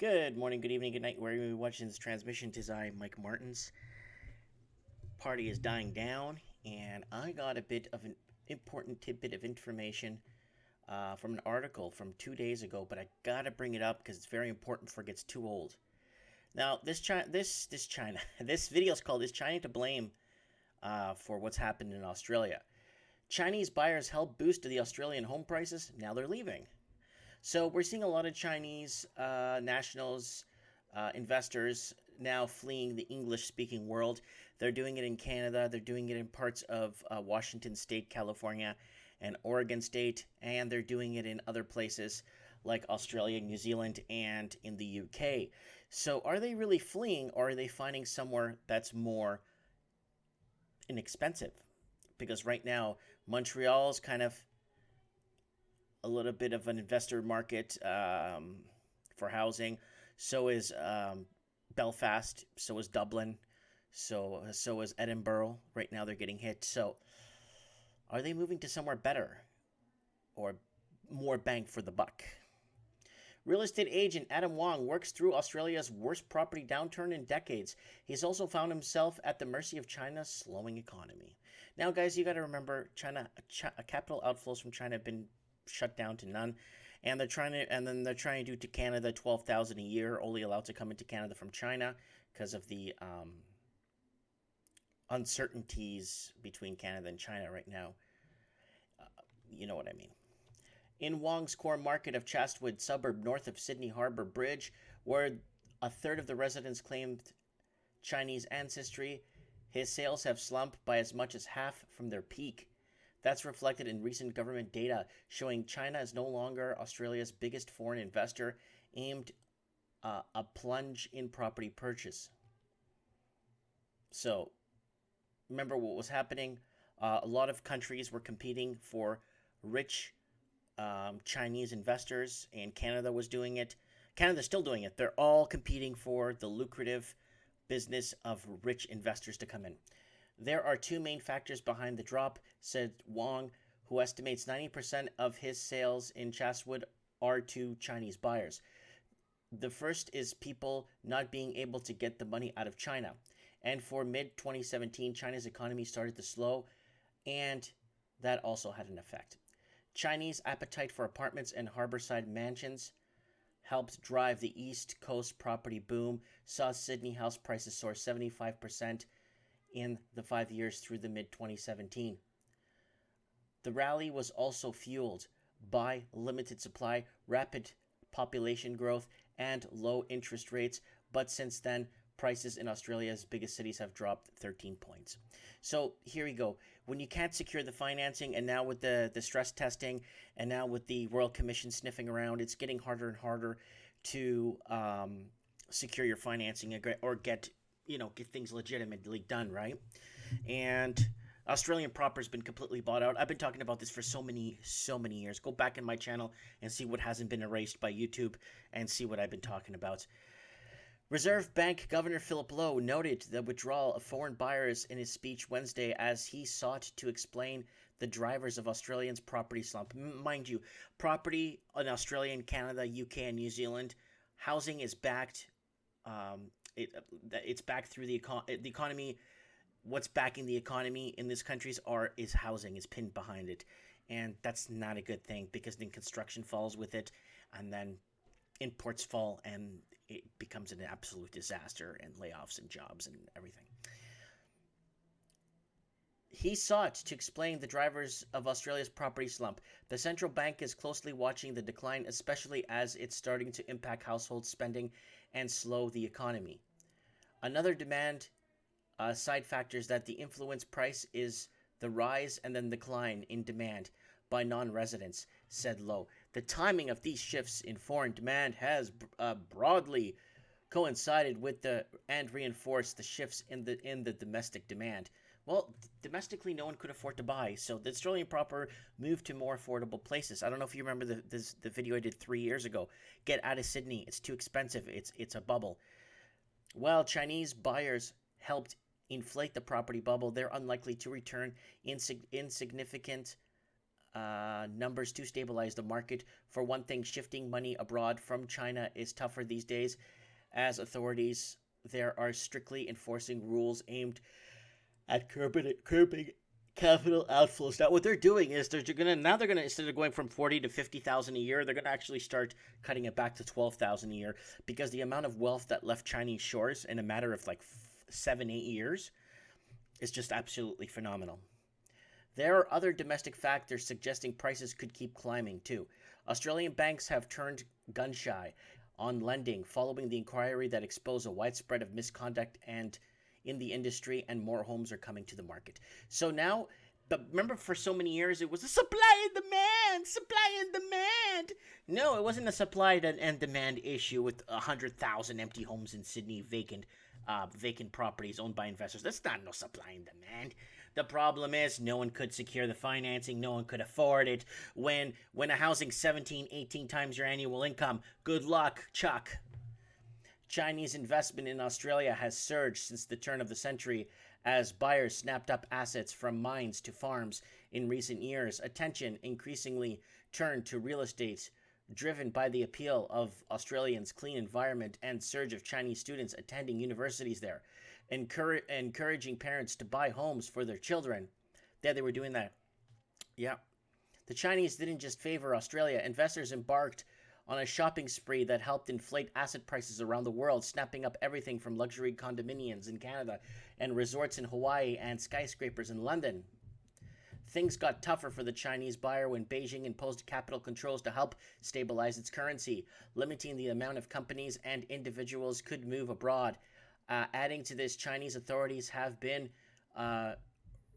Good morning, good evening, good night, wherever you're watching this transmission. Tis I, Mike Martins. Party is dying down, and I got a bit of an important tidbit of information from an article from 2 days ago, but I gotta bring it up because it's very important before it gets too old. Now, this video is called "Is China to Blame for What's Happened in Australia?" Chinese buyers helped boost the Australian home prices. Now they're leaving. So we're seeing a lot of Chinese nationals, investors now fleeing the English-speaking world. They're doing it in Canada. They're doing it in parts of Washington State, California, and Oregon State, and they're doing it in other places like Australia, New Zealand, and in the UK. So are they really fleeing, or are they finding somewhere that's more inexpensive? Because right now, Montreal's kind of a little bit of an investor market for housing. So is Belfast. So is Dublin. So is Edinburgh. Right now they're getting hit. So are they moving to somewhere better or more bang for the buck? Real estate agent Adam Wong works through Australia's worst property downturn in decades. He's also found himself at the mercy of China's slowing economy. Now, guys, you got to remember, capital outflows from China have been shut down to none, and they're trying to do to Canada 12,000 a year, only allowed to come into Canada from China because of the uncertainties between Canada and China right now. You know what I mean. In Wong's core market of Chatswood, suburb north of Sydney Harbour Bridge, where a third of the residents claimed Chinese ancestry, his sales have slumped by as much as half from their peak. That's reflected in recent government data showing China is no longer Australia's biggest foreign investor, aimed a plunge in property purchase. So, remember what was happening? A lot of countries were competing for rich Chinese investors, and Canada was doing it. Canada's still doing it. They're all competing for the lucrative business of rich investors to come in. There are two main factors behind the drop, said Wong, who estimates 90% of his sales in Chatswood are to Chinese buyers. The first is people not being able to get the money out of China. And for mid-2017, China's economy started to slow, and that also had an effect. Chinese appetite for apartments and harborside mansions helped drive the East Coast property boom, saw Sydney house prices soar 75% in the 5 years through the mid-2017. The rally was also fueled by limited supply, rapid population growth, and low interest rates, but since then, prices in Australia's biggest cities have dropped 13 points. So here we go. When you can't secure the financing, and now with the stress testing, and now with the Royal Commission sniffing around, it's getting harder and harder to secure your financing or get things legitimately done, right? And Australian proper has been completely bought out. I've been talking about this for so many years. Go back in my channel and see what hasn't been erased by YouTube and see what I've been talking about. Reserve Bank Governor Philip Lowe noted the withdrawal of foreign buyers in his speech Wednesday as he sought to explain the drivers of Australians' property slump. Mind you, property in Australia, Canada, UK, and New Zealand, housing is backed. It's backed through the economy. What's backing the economy in these countries is housing, is pinned behind it, and that's not a good thing because then construction falls with it, and then imports fall, and it becomes an absolute disaster, and layoffs and jobs and everything. He sought to explain the drivers of Australia's property slump. The central bank is closely watching the decline, especially as it's starting to impact household spending and slow the economy. Another demand side factors that the influence price is the rise and then decline in demand by non-residents, said Lowe. The timing of these shifts in foreign demand has broadly coincided with and reinforced the shifts in the domestic demand. Well, domestically, no one could afford to buy, so the Australian proper moved to more affordable places. I don't know if you remember the video I did 3 years ago. Get out of Sydney. It's too expensive. It's a bubble. While Chinese buyers helped inflate the property bubble, they're unlikely to return in significant numbers to stabilize the market. For one thing, shifting money abroad from China is tougher these days, as authorities there are strictly enforcing rules aimed at curbing capital outflows. Now, what they're doing is they're gonna instead of going from 40 to 50,000 a year, they're gonna actually start cutting it back to 12,000 a year, because the amount of wealth that left Chinese shores in a matter of like 7-8 years is just absolutely phenomenal. There are other domestic factors suggesting prices could keep climbing too. Australian banks have turned gun shy on lending following the inquiry that exposed a widespread of misconduct and in the industry, and more homes are coming to the market. So now, but remember, for so many years it was a supply and demand. No, it wasn't a supply and demand issue with 100,000 empty homes in Sydney, vacant properties owned by investors. That's not no supply and demand. The problem is no one could secure the financing, no one could afford it. When a housing's 17, 18 times your annual income, good luck, Chuck. Chinese investment in Australia has surged since the turn of the century as buyers snapped up assets from mines to farms in recent years. Attention increasingly turned to real estate, driven by the appeal of Australians' clean environment and surge of Chinese students attending universities there, encouraging parents to buy homes for their children. Yeah, they were doing that. Yeah. The Chinese didn't just favor Australia. Investors embarked on a shopping spree that helped inflate asset prices around the world, snapping up everything from luxury condominiums in Canada and resorts in Hawaii and skyscrapers in London. Things got tougher for the Chinese buyer when Beijing imposed capital controls to help stabilize its currency, limiting the amount of companies and individuals could move abroad. Adding to this, Chinese authorities have been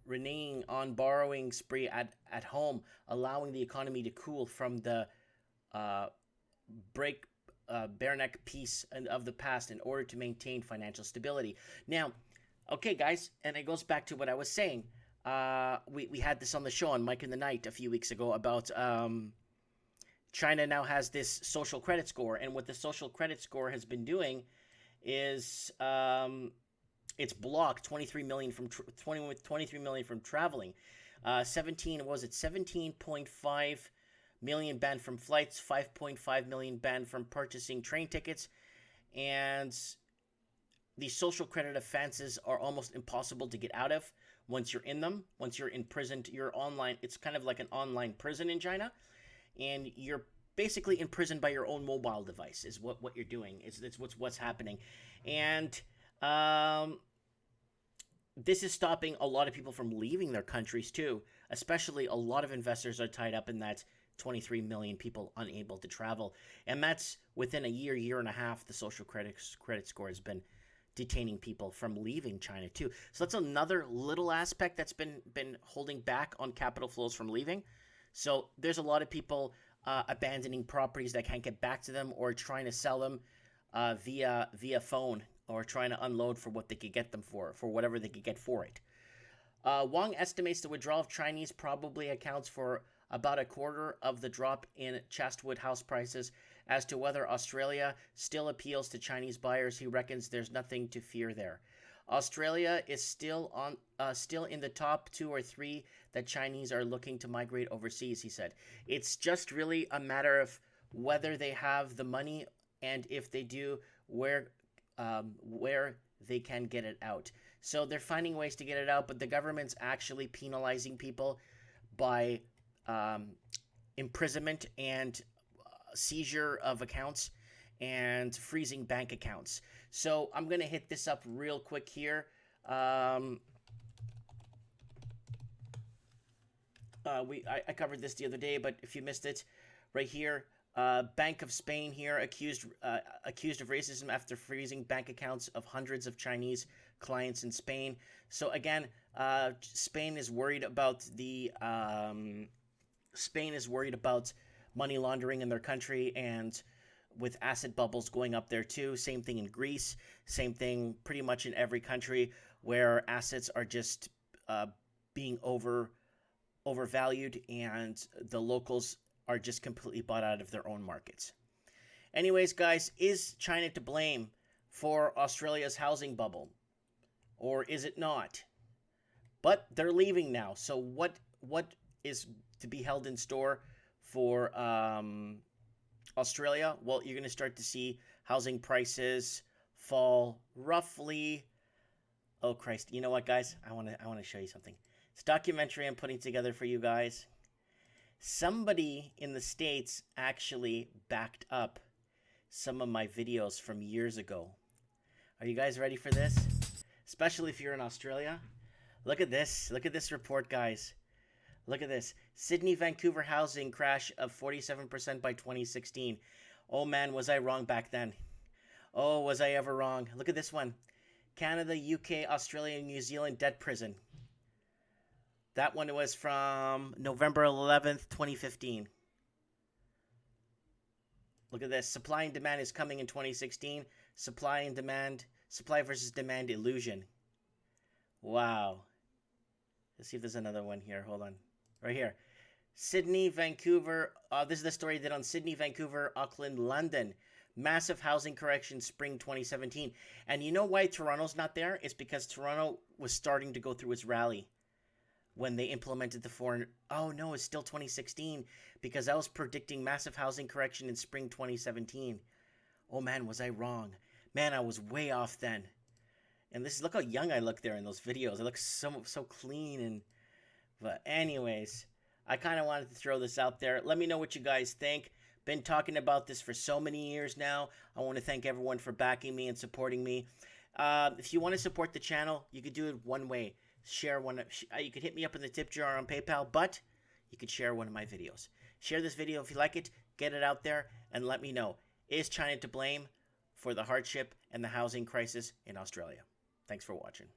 reneging on borrowing spree at home, allowing the economy to cool from the bareneck piece of the past in order to maintain financial stability. Now, okay, guys, and it goes back to what I was saying. We had this on the show on Mike in the Night a few weeks ago about China now has this social credit score, and what the social credit score has been doing is it's blocked 23 million from 23 million from traveling. 17.5 million banned from flights, 5.5 million banned from purchasing train tickets, and these social credit offenses are almost impossible to get out of once you're in them. Once you're imprisoned, you're online. It's kind of like an online prison in China, and you're basically imprisoned by your own mobile device is what you're doing. It's what's happening. And this is stopping a lot of people from leaving their countries too. Especially a lot of investors are tied up in that 23 million people unable to travel. And that's within a year and a half, the social credit score has been detaining people from leaving China too. So that's another little aspect that's been holding back on capital flows from leaving. So there's a lot of people abandoning properties that can't get back to them, or trying to sell them via phone, or trying to unload for what they could get them for whatever they could get for it. Wong estimates the withdrawal of Chinese probably accounts for about a quarter of the drop in Chatswood house prices. As to whether Australia still appeals to Chinese buyers, he reckons there's nothing to fear there. Australia is still in the top 2 or 3 that Chinese are looking to migrate overseas, he said. It's just really a matter of whether they have the money, and if they do, where they can get it out. So they're finding ways to get it out, but the government's actually penalizing people by imprisonment and seizure of accounts and freezing bank accounts. So I'm going to hit this up real quick here. I covered this the other day, but if you missed it, right here, Bank of Spain here accused of racism after freezing bank accounts of hundreds of Chinese clients in Spain. So again, Spain is worried about money laundering in their country, and with asset bubbles going up there too. Same thing in Greece. Same thing pretty much in every country where assets are just being overvalued, and the locals are just completely bought out of their own markets. Anyways, guys, is China to blame for Australia's housing bubble, or is it not? But they're leaving now. So what is to be held in store for Australia, well, you're going to start to see housing prices fall roughly. Oh Christ! You know what, guys? I want to show you something. It's a documentary I'm putting together for you guys. Somebody in the States actually backed up some of my videos from years ago. Are you guys ready for this? Especially if you're in Australia. Look at this. Look at this report, guys. Look at this. Sydney, Vancouver housing crash of 47% by 2016. Oh man, was I wrong back then? Oh, was I ever wrong? Look at this one. Canada, UK, Australia, New Zealand debt prison. That one was from November 11th, 2015. Look at this. Supply and demand is coming in 2016. Supply versus demand illusion. Wow. Let's see if there's another one here. Hold on. Right here. Sydney, Vancouver. This is the story I did on Sydney, Vancouver, Auckland, London. Massive housing correction spring 2017. And you know why Toronto's not there? It's because Toronto was starting to go through its rally when they implemented the foreign. Oh no, it's still 2016 because I was predicting massive housing correction in spring 2017. Oh man, was I wrong? Man, I was way off then. And this, look how young I look there in those videos. I look so clean. And but anyways, I kind of wanted to throw this out there. Let me know what you guys think. Been talking about this for so many years now. I want to thank everyone for backing me and supporting me. If you want to support the channel, you could do it one way. Share one. You could hit me up in the tip jar on PayPal, but you could share one of my videos. Share this video if you like it. Get it out there and let me know. Is China to blame for the hardship and the housing crisis in Australia? Thanks for watching.